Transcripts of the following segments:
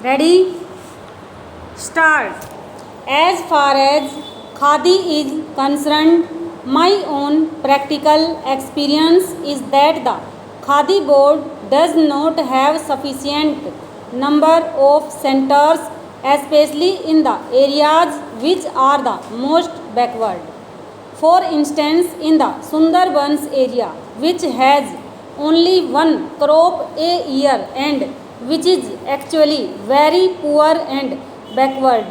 Ready? Start. As far as Khadi is concerned, my own practical experience is that the Khadi board does not have sufficient number of centers, especially in the areas which are the most backward. For instance, in the Sundarbans area, which has only one crop a year and which is actually very poor and backward.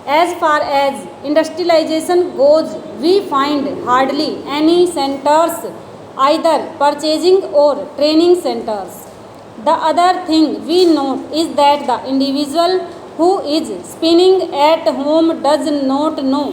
As far as industrialization goes, we find hardly any centers, either purchasing or training centers. The other thing we note is that the individual who is spinning at home does not know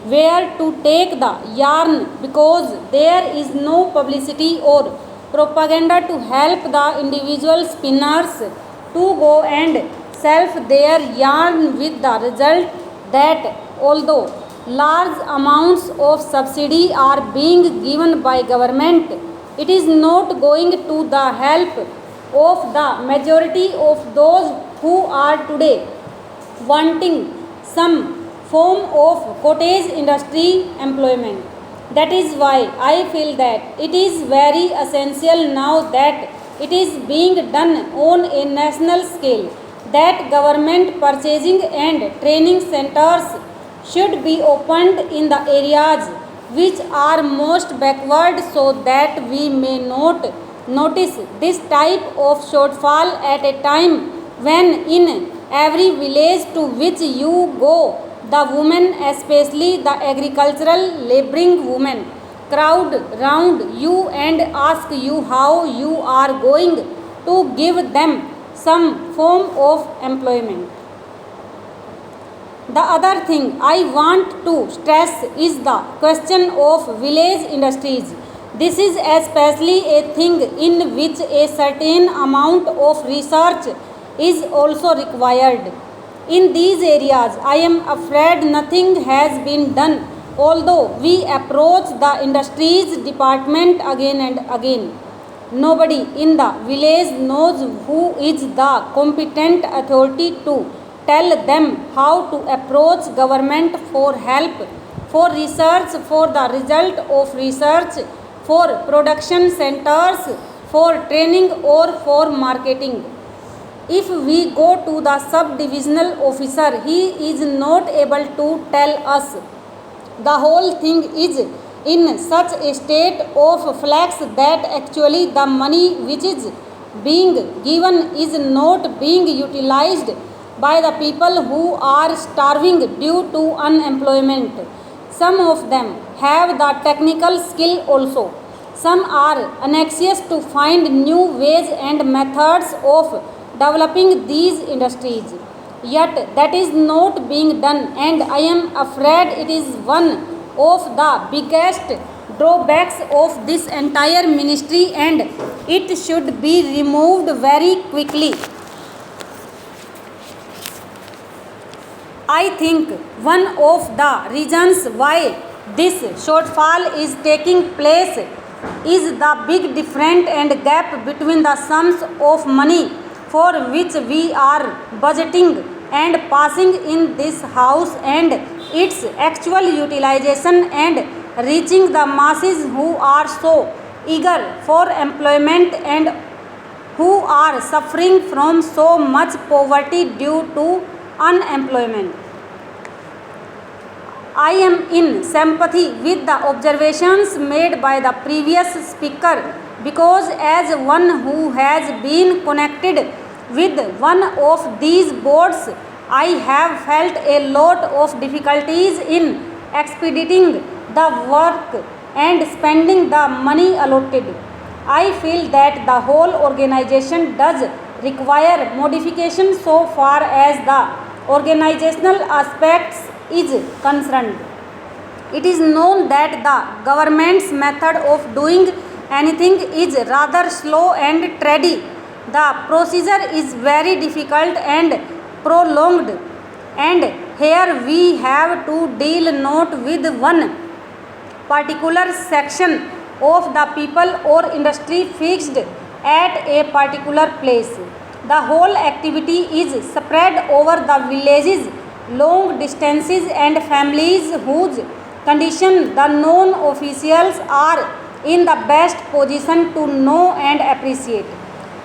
where to take the yarn because there is no publicity or propaganda to help the individual spinners to go and sell their yarn, with the result that although large amounts of subsidy are being given by government, it is not going to the help of the majority of those who are today wanting some form of cottage industry employment. That is why I feel that it is very essential now that it is being done on a national scale that government purchasing and training centers should be opened in the areas which are most backward so that we may not notice this type of shortfall at a time when in every village to which you go, the women, especially the agricultural laboring women, crowd round you and ask you how you are going to give them some form of employment. The other thing I want to stress is the question of village industries. This is especially a thing in which a certain amount of research is also required. In these areas, I am afraid nothing has been done, although we approach the industries department again and again. Nobody in the village knows who is the competent authority to tell them how to approach government for help, for research, for the result of research, for production centers, for training, or for marketing. If we go to the sub-divisional officer, he is not able to tell us. The whole thing is in such a state of flux that actually the money which is being given is not being utilized by the people who are starving due to unemployment. Some of them have the technical skill also. Some are anxious to find new ways and methods of developing these industries. Yet that is not being done, and I am afraid it is one of the biggest drawbacks of this entire ministry, and it should be removed very quickly. I think one of the reasons why this shortfall is taking place is the big difference and gap between the sums of money for which we are budgeting and passing in this house and its actual utilization and reaching the masses who are so eager for employment and who are suffering from so much poverty due to unemployment. I am in sympathy with the observations made by the previous speaker because as one who has been connected with one of these boards, I have felt a lot of difficulties in expediting the work and spending the money allotted. I feel that the whole organization does require modification so far as the organizational aspects is concerned. It is known that the government's method of doing anything is rather slow and tready. The procedure is very difficult and prolonged, and here we have to deal not with one particular section of the people or industry fixed at a particular place, The whole activity is spread over the villages, long distances, and families whose condition the known officials are in the best position to know and appreciate.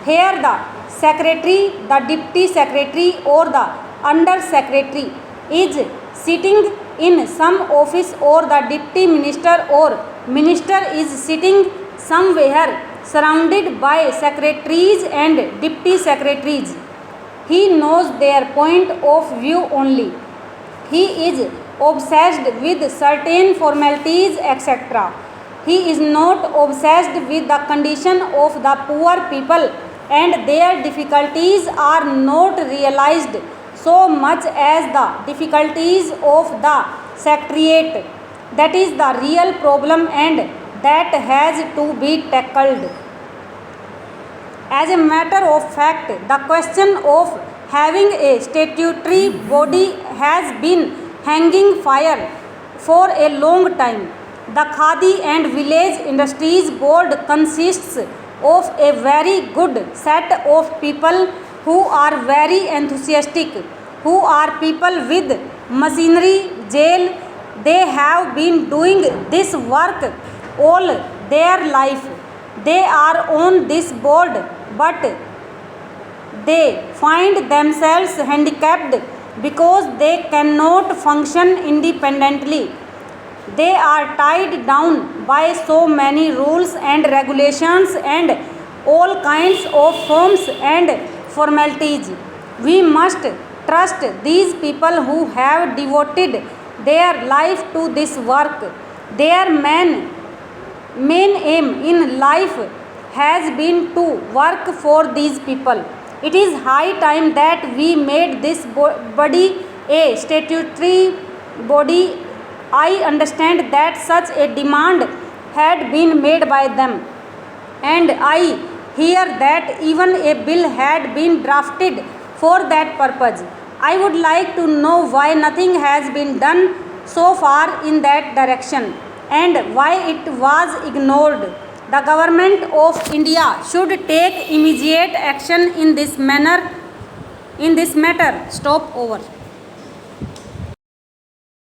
Here, the secretary, the deputy secretary, or the under secretary is sitting in some office, or the deputy minister or minister is sitting somewhere surrounded by secretaries and deputy secretaries. He knows their point of view only. He is obsessed with certain formalities, etc. He is not obsessed with the condition of the poor people, and their difficulties are not realized so much as the difficulties of the secretariat. That is the real problem, and that has to be tackled. As a matter of fact, the question of having a statutory body has been hanging fire for a long time. The Khadi and Village Industries Board consists of a very good set of people who are very enthusiastic, who are people with machinery, jail. They have been doing this work all their life. They are on this board, but they find themselves handicapped because they cannot function independently. They are tied down by so many rules and regulations and all kinds of forms and formalities. We must trust these people who have devoted their life to this work. Their main aim in life has been to work for these people. It is high time that we made this body a statutory body. I understand that such a demand had been made by them, and I hear that even a bill had been drafted for that purpose. I would like to know why nothing has been done so far in that direction, and why it was ignored. The government of India should take immediate action in this matter. Stop over.